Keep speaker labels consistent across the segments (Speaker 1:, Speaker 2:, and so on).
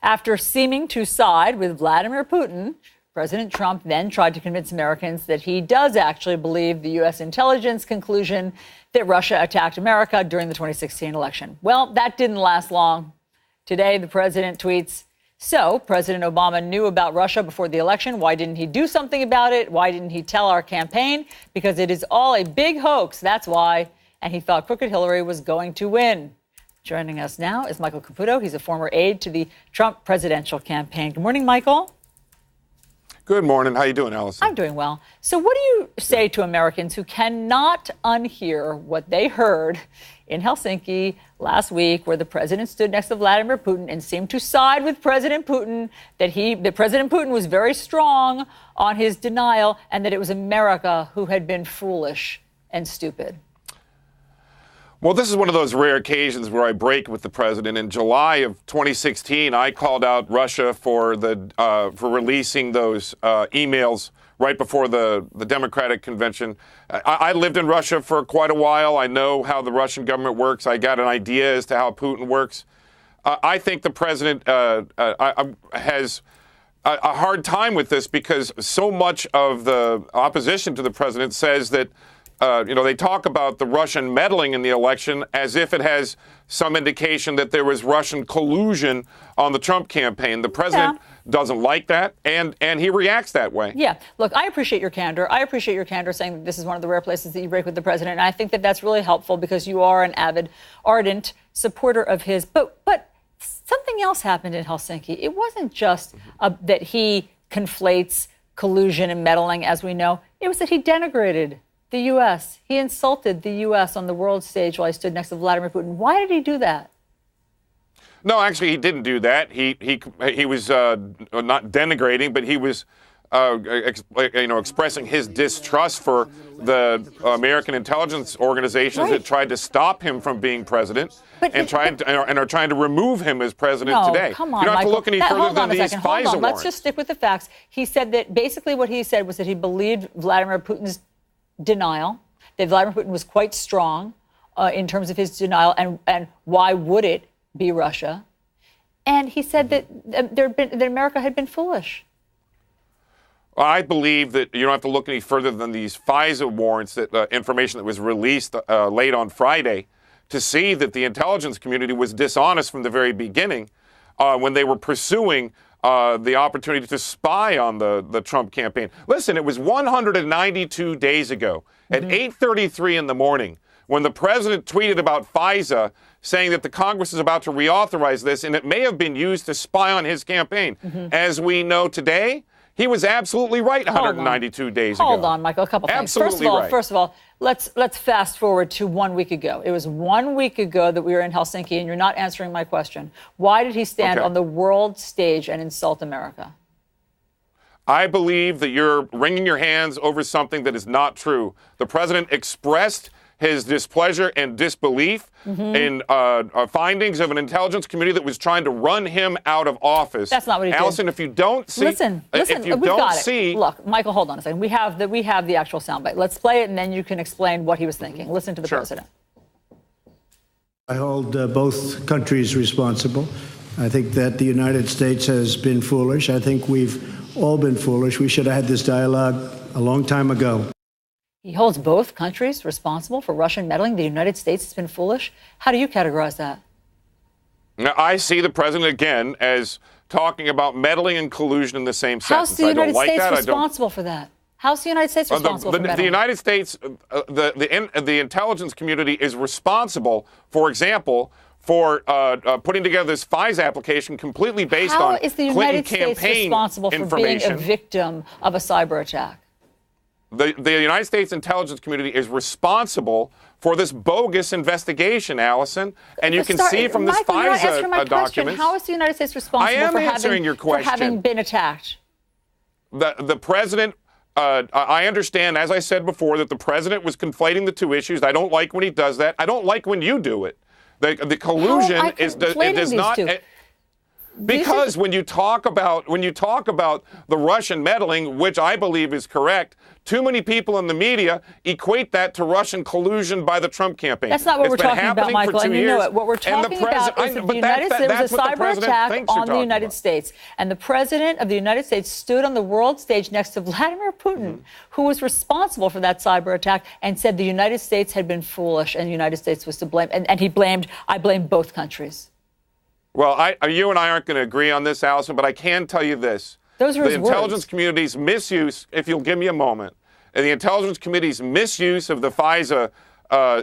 Speaker 1: After seeming to side with Vladimir Putin, President Trump then tried to convince Americans that he does actually believe the U.S. intelligence conclusion that Russia attacked America during the 2016 election. Well, that didn't last long. Today, the president tweets, "So, President Obama knew about Russia before the election. Why didn't he do something about it? Why didn't he tell our campaign? Because it is all a big hoax. That's why." And he thought crooked Hillary was going to win. Joining us now is Michael Caputo. He's a former aide to the Trump presidential campaign. Good morning, Michael.
Speaker 2: Good morning. How you doing, Allison?
Speaker 1: I'm doing well. So what do you say to Americans who cannot unhear what they heard in Helsinki last week, where the president stood next to Vladimir Putin and seemed to side with President Putin, that President Putin was very strong on his denial and that it was America who had been foolish and stupid?
Speaker 2: Well, this is one of those rare occasions where I break with the president. In July of 2016, I called out Russia for releasing those emails right before the Democratic convention. I lived in Russia for quite a while. I know how the Russian government works. I got an idea as to how Putin works. I think the president has a hard time with this because so much of the opposition to the president says that they talk about the Russian meddling in the election as if it has some indication that there was Russian collusion on the Trump campaign. The president doesn't like that, and he reacts that way. Yeah.
Speaker 1: Look, I appreciate your candor. I appreciate your candor saying that this is one of the rare places that you break with the president. And I think that that's really helpful because you are an avid, ardent supporter of his. But something else happened in Helsinki. It wasn't just that he conflates collusion and meddling, as we know. It was that he denigrated the U.S. He insulted the U.S. on the world stage while he stood next to Vladimir Putin. Why did he do that?
Speaker 2: No, actually, he didn't do that. He was not denigrating, but he was expressing his distrust for the American intelligence organizations that tried to stop him from being president and are trying to remove him as president today.
Speaker 1: Come on,
Speaker 2: you don't have
Speaker 1: Michael.
Speaker 2: to look any further than these FISA warrants.
Speaker 1: Let's just stick with the facts. He said that basically what he said was that he believed Vladimir Putin's denial, that Vladimir Putin was quite strong in terms of his denial, and why would it be Russia? And he said that that America had been foolish.
Speaker 2: I believe that you don't have to look any further than these FISA warrants, that information that was released late on Friday, to see that the intelligence community was dishonest from the very beginning when they were pursuing the opportunity to spy on the Trump campaign. Listen, it was 192 days ago at 8:33 in the morning when the president tweeted about FISA, saying that the Congress is about to reauthorize this and it may have been used to spy on his campaign. As we know today, he was absolutely right 192 days ago.
Speaker 1: Hold on, Michael, a couple things.
Speaker 2: Absolutely right.
Speaker 1: First of all, let's fast forward to 1 week ago. It was 1 week ago that we were in Helsinki, and you're not answering my question. Why did he stand on the world stage and insult America?
Speaker 2: I believe that you're wringing your hands over something that is not true. The president expressed his displeasure and disbelief in findings of an intelligence committee that was trying to run him out of office.
Speaker 1: That's not what he did.
Speaker 2: Allison, if you don't see,
Speaker 1: listen,
Speaker 2: if you
Speaker 1: we've
Speaker 2: don't
Speaker 1: got
Speaker 2: see,
Speaker 1: it. Look, Michael, hold on a second. We have the actual soundbite. Let's play it, and then you can explain what he was thinking. Listen to the president.
Speaker 3: I hold both countries responsible. I think that the United States has been foolish. I think we've all been foolish. We should have had this dialogue a long time ago.
Speaker 1: He holds both countries responsible for Russian meddling. The United States has been foolish. How do you categorize that?
Speaker 2: Now, I see the president again as talking about meddling and collusion in the same sentence.
Speaker 1: How's the United States responsible for that? How's the United States responsible for meddling?
Speaker 2: The United States, the intelligence community is responsible, for example, for putting together this FISA application completely based on Clinton campaign information.
Speaker 1: How is the United States responsible for being a victim of a cyber attack?
Speaker 2: The United States intelligence community is responsible for this bogus investigation, Allison. And you can see from this FISA document.
Speaker 1: How is the United States responsible for having been attacked?
Speaker 2: The president, I understand, as I said before, that the president was conflating the two issues. I don't like when he does that. I don't like when you do it. The collusion does not. Because when you talk about the Russian meddling, which I believe is correct, too many people in the media equate that to Russian collusion by the Trump campaign.
Speaker 1: That's not what we're talking about, Michael, and you know it. What we're talking about is that there was a cyber attack on the United States, and the president of the United States stood on the world stage next to Vladimir Putin, who was responsible for that cyber attack, and said the United States had been foolish and the United States was to blame. And he blamed, I blame both countries.
Speaker 2: Well, you and I aren't going to agree on this, Allison, but I can tell you this.
Speaker 1: Those are his
Speaker 2: the intelligence
Speaker 1: words.
Speaker 2: community's misuse, if you'll give me a moment, and the intelligence committee's misuse of the FISA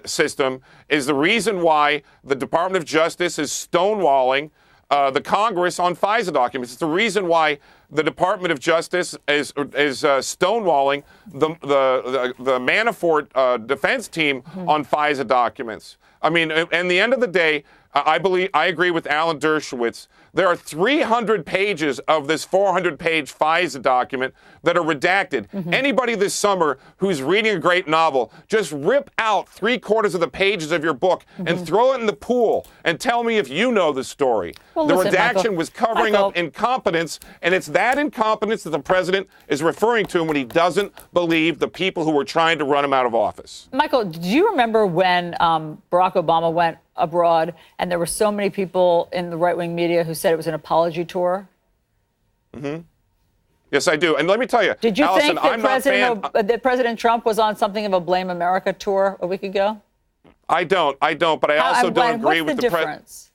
Speaker 2: system is the reason why the Department of Justice is stonewalling the Congress on FISA documents. It's the reason why the Department of Justice is stonewalling the Manafort defense team on FISA documents. I mean, in the end of the day, I agree with Alan Dershowitz. There are 300 pages of this 400-page FISA document that are redacted. Anybody this summer who's reading a great novel, just rip out 3/4 of the pages of your book and throw it in the pool and tell me if you know the story.
Speaker 1: Well,
Speaker 2: the
Speaker 1: listen,
Speaker 2: redaction was covering
Speaker 1: Michael.
Speaker 2: up incompetence, and it's that incompetence that the president is referring to when he doesn't believe the people who were trying to run him out of office.
Speaker 1: Michael, do you remember when Barack Obama went abroad and there were so many people in the right-wing media who said it was an apology tour?
Speaker 2: Yes, I do. And let me tell you,
Speaker 1: Did you
Speaker 2: Allison,
Speaker 1: think that President Trump was on something of a Blame America tour a week ago?
Speaker 2: I don't, but I also don't agree with
Speaker 1: the difference?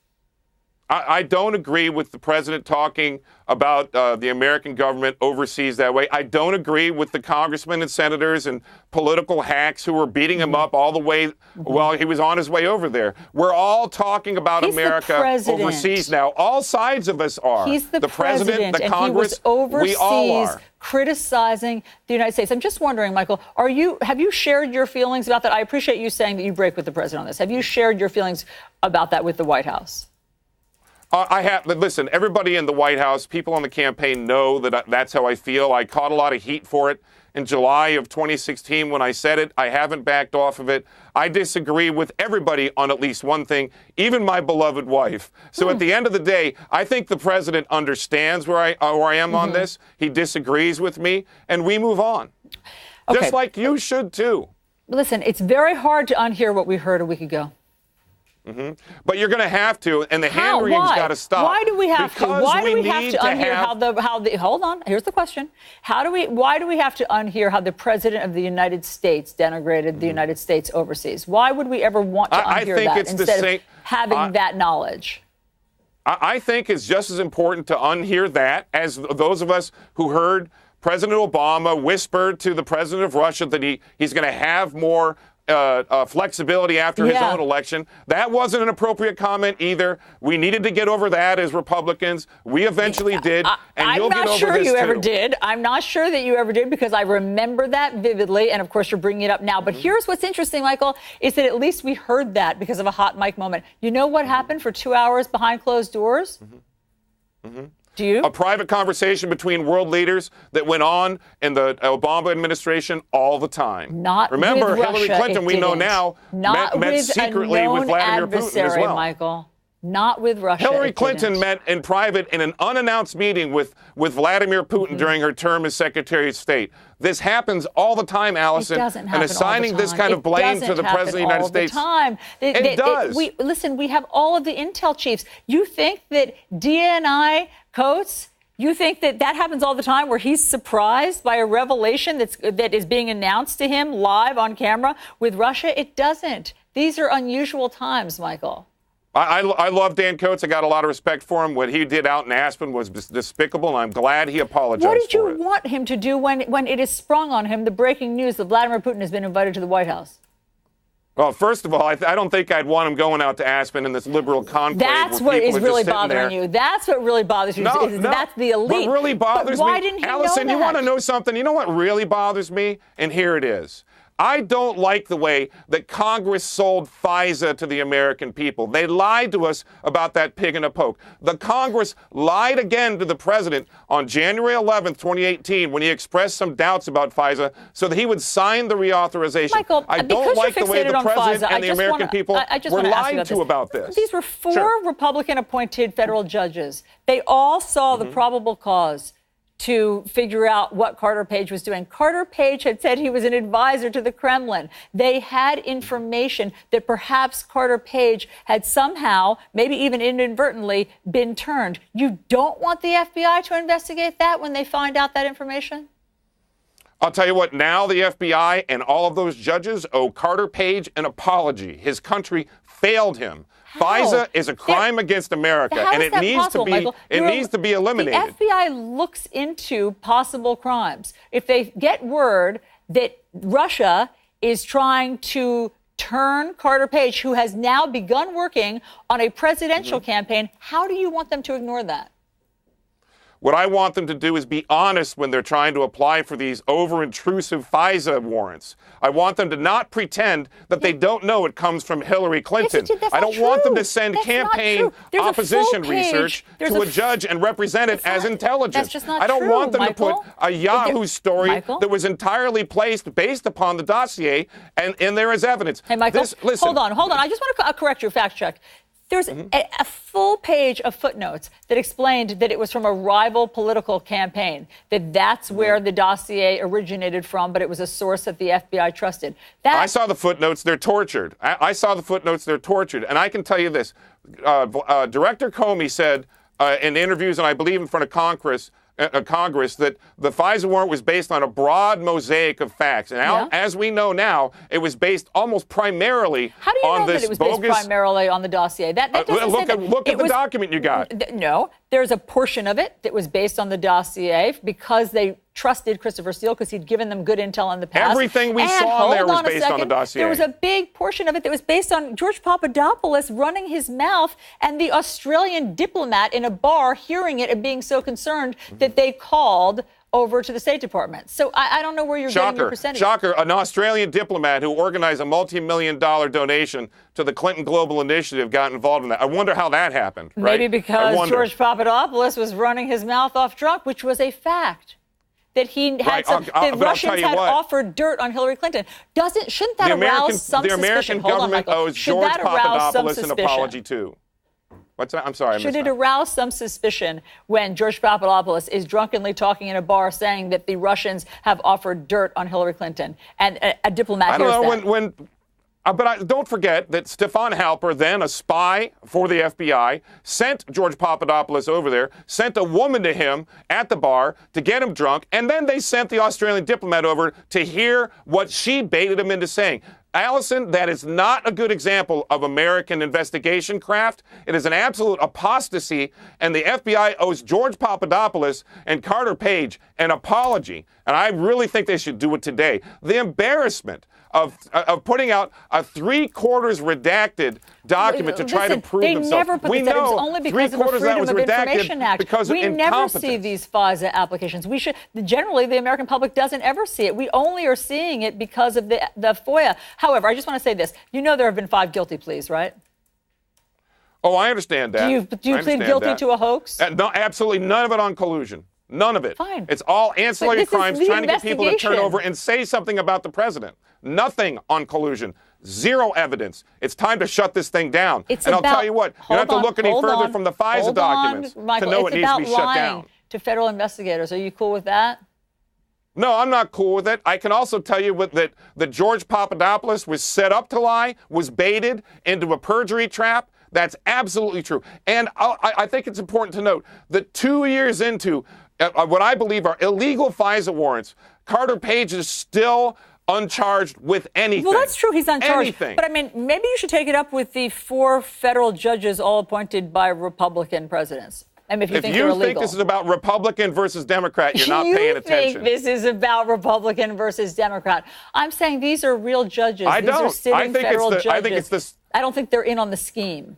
Speaker 2: I don't agree with the president talking about the American government overseas that way. I don't agree with the congressmen and senators and political hacks who were beating him up all the way while he was on his way over there. We're all talking about America overseas now. All sides of us are.
Speaker 1: He's the president,
Speaker 2: the
Speaker 1: and
Speaker 2: Congress,
Speaker 1: he was overseas
Speaker 2: we all are.
Speaker 1: criticizing the United States. I'm just wondering, Michael, have you shared your feelings about that? I appreciate you saying that you break with the president on this. Have you shared your feelings about that with the White House?
Speaker 2: I have. Listen, everybody in the White House, people on the campaign know that that's how I feel. I caught a lot of heat for it in July of 2016 when I said it. I haven't backed off of it. I disagree with everybody on at least one thing, even my beloved wife. So at the end of the day, I think the president understands where I am on this. He disagrees with me, and we move on.
Speaker 1: Okay.
Speaker 2: Just like you should, too.
Speaker 1: Listen, it's very hard to unhear what we heard a week ago.
Speaker 2: But you're going to have to, and the hand-wringing's got to stop.
Speaker 1: Why do we have to? Why do we have to unhear
Speaker 2: how
Speaker 1: the? Hold on. Here's the question: Why do we have to unhear how the president of the United States denigrated the United States overseas? Why would we ever want to unhear that instead of having that knowledge?
Speaker 2: I think it's just as important to unhear that as those of us who heard President Obama whisper to the president of Russia that he's going to have more flexibility after his own election. That wasn't an appropriate comment either. We needed to get over that as Republicans. We eventually did, and you'll get over this too.
Speaker 1: I'm not sure you ever did. I'm not sure that you ever did because I remember that vividly, and of course you're bringing it up now. But here's what's interesting, Michael, is that at least we heard that because of a hot mic moment. You know what happened for 2 hours behind closed doors? Do you?
Speaker 2: A private conversation between world leaders that went on in the Obama administration all the time. Remember,
Speaker 1: with
Speaker 2: Hillary
Speaker 1: Russia,
Speaker 2: Clinton, we know now, met secretly with Vladimir Putin as well.
Speaker 1: Michael. Not with Russia.
Speaker 2: Hillary Clinton met in private in an unannounced meeting with Vladimir Putin during her term as Secretary of State. This happens all the time, Allison.
Speaker 1: It doesn't happen
Speaker 2: and assigning
Speaker 1: all the time.
Speaker 2: this kind of blame to the President of the United States. It does.
Speaker 1: Listen, we have all of the intel chiefs. You think that DNI Coates, you think that happens all the time where he's surprised by a revelation that is being announced to him live on camera with Russia? It doesn't. These are unusual times, Michael.
Speaker 2: I love Dan Coates. I got a lot of respect for him. What he did out in Aspen was despicable, and I'm glad he apologized for it.
Speaker 1: What did you want him to do when it is sprung on him, the breaking news that Vladimir Putin has been invited to the White House?
Speaker 2: Well, first of all, I don't think I'd want him going out to Aspen in this liberal conclave.
Speaker 1: That's what is really bothering you. That's what really bothers you.
Speaker 2: No,
Speaker 1: that's the elite.
Speaker 2: What really bothers
Speaker 1: me. Why
Speaker 2: me,
Speaker 1: didn't he
Speaker 2: Allison,
Speaker 1: know that?
Speaker 2: You want to know something? You know what really bothers me? And here it is. I don't like the way that Congress sold FISA to the American people. They lied to us about that pig in a poke. The Congress lied again to the president on January 11th, 2018, when he expressed some doubts about FISA so that he would sign the reauthorization.
Speaker 1: Michael,
Speaker 2: I don't like the way the president
Speaker 1: FISA,
Speaker 2: and the American people were lied to about this.
Speaker 1: These were four Republican-appointed federal judges. They all saw the probable cause to figure out what Carter Page was doing. Carter Page had said he was an advisor to the Kremlin. They had information that perhaps Carter Page had somehow, maybe even inadvertently, been turned. You don't want the FBI to investigate that when they find out that information?
Speaker 2: I'll tell you what, now the FBI and all of those judges owe Carter Page an apology. His country failed him. FISA is a crime against America, and it needs to be needs to be eliminated.
Speaker 1: The FBI looks into possible crimes. If they get word that Russia is trying to turn Carter Page, who has now begun working on a presidential campaign, how do you want them to ignore that?
Speaker 2: What I want them to do is be honest when they're trying to apply for these over-intrusive FISA warrants. I want them to not pretend that they don't know it comes from Hillary Clinton. I don't want them to send campaign opposition research to a judge and represent it as intelligence.
Speaker 1: That's just not
Speaker 2: I don't
Speaker 1: true,
Speaker 2: want them
Speaker 1: Michael.
Speaker 2: to put a Yahoo story that was entirely placed based upon the dossier and there is evidence.
Speaker 1: Hey, Michael,
Speaker 2: listen.
Speaker 1: Hold on. I just want to correct your fact check. There's a full page of footnotes that explained that it was from a rival political campaign, that's where the dossier originated from, but it was a source that the FBI trusted.
Speaker 2: I saw the footnotes. They're tortured. I saw the footnotes. They're tortured. And I can tell you this. Director Comey said in interviews, and I believe in front of Congress, that the FISA warrant was based on a broad mosaic of facts. And as we know now, it was based almost primarily
Speaker 1: How do you
Speaker 2: on
Speaker 1: know
Speaker 2: this
Speaker 1: that it was
Speaker 2: bogus.
Speaker 1: Based primarily on the dossier? That doesn't say that.
Speaker 2: Look at the document you got.
Speaker 1: No, there's a portion of it that was based on the dossier because they trusted Christopher Steele because he'd given them good intel in the past.
Speaker 2: Everything we saw there was based on the dossier.
Speaker 1: There was a big portion of it that was based on George Papadopoulos running his mouth and the Australian diplomat in a bar hearing it and being so concerned that they called over to the State Department. So I don't know where you're getting your percentage.
Speaker 2: Shocker, an Australian diplomat who organized a multi-million-dollar donation to the Clinton Global Initiative got involved in that. I wonder how that happened.
Speaker 1: Maybe because George Papadopoulos was running his mouth off drunk, which was a fact. That he had that Russians had offered dirt on Hillary Clinton. Shouldn't that arouse some suspicion?
Speaker 2: The American government owes George Papadopoulos an apology too. What's that? I'm sorry.
Speaker 1: Should it arouse some suspicion when George Papadopoulos is drunkenly talking in a bar saying that the Russians have offered dirt on Hillary Clinton and a diplomat hears that? I don't know
Speaker 2: but don't forget that Stefan Halper, then a spy for the FBI, sent George Papadopoulos over there, sent a woman to him at the bar to get him drunk, and then they sent the Australian diplomat over to hear what she baited him into saying. Allison, that is not a good example of American investigation craft. It is an absolute apostasy, and the FBI owes George Papadopoulos and Carter Page an apology, and I really think they should do it today. The embarrassment of putting out a three-quarters redacted document to try to prove themselves.
Speaker 1: Never put this out. It was only because of the Freedom of Information Act.
Speaker 2: We
Speaker 1: never see these FISA applications. Generally, the American public doesn't ever see it. We only are seeing it because of the FOIA. However, I just want to say this. You know there have been 5 guilty pleas, right?
Speaker 2: Oh, I understand that.
Speaker 1: Do you plead guilty to a hoax?
Speaker 2: No, absolutely none of it on collusion. None of it.
Speaker 1: Fine.
Speaker 2: It's all ancillary crimes trying to get people to turn over and say something about the president. Nothing on collusion. Zero evidence. It's time to shut this thing down. I'll tell you what, you don't have to look any further from the FISA documents to know it needs to be shut down.
Speaker 1: To federal investigators. Are you cool with that?
Speaker 2: No, I'm not cool with it. I can also tell you that George Papadopoulos was set up to lie, was baited into a perjury trap. That's absolutely true. And I think it's important to note that 2 years into what I believe are illegal FISA warrants, Carter Page is still uncharged with anything.
Speaker 1: Well, that's true. He's uncharged.
Speaker 2: Anything.
Speaker 1: But, I mean, maybe you should take it up with the 4 federal judges all appointed by Republican presidents. I mean, if you think
Speaker 2: this is about Republican versus Democrat, you're not paying attention.
Speaker 1: You think this is about Republican versus Democrat. I'm saying these are real judges.
Speaker 2: I
Speaker 1: These
Speaker 2: don't.
Speaker 1: are sitting federal judges.
Speaker 2: I think it's this.
Speaker 1: I don't think they're in on the scheme.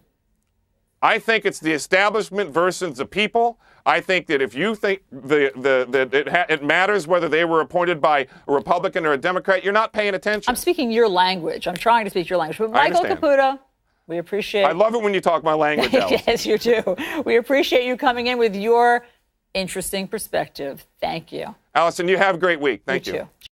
Speaker 2: I think it's the establishment versus the people. I think that if you think that it matters whether they were appointed by a Republican or a Democrat, you're not paying attention.
Speaker 1: I'm speaking your language. I'm trying to speak your language. But Michael Caputo, we appreciate.
Speaker 2: I love it when you talk my language, Allison.
Speaker 1: Yes, you do. We appreciate you coming in with your interesting perspective. Thank you.
Speaker 2: Allison, you have a great week. Thank you.
Speaker 1: You too.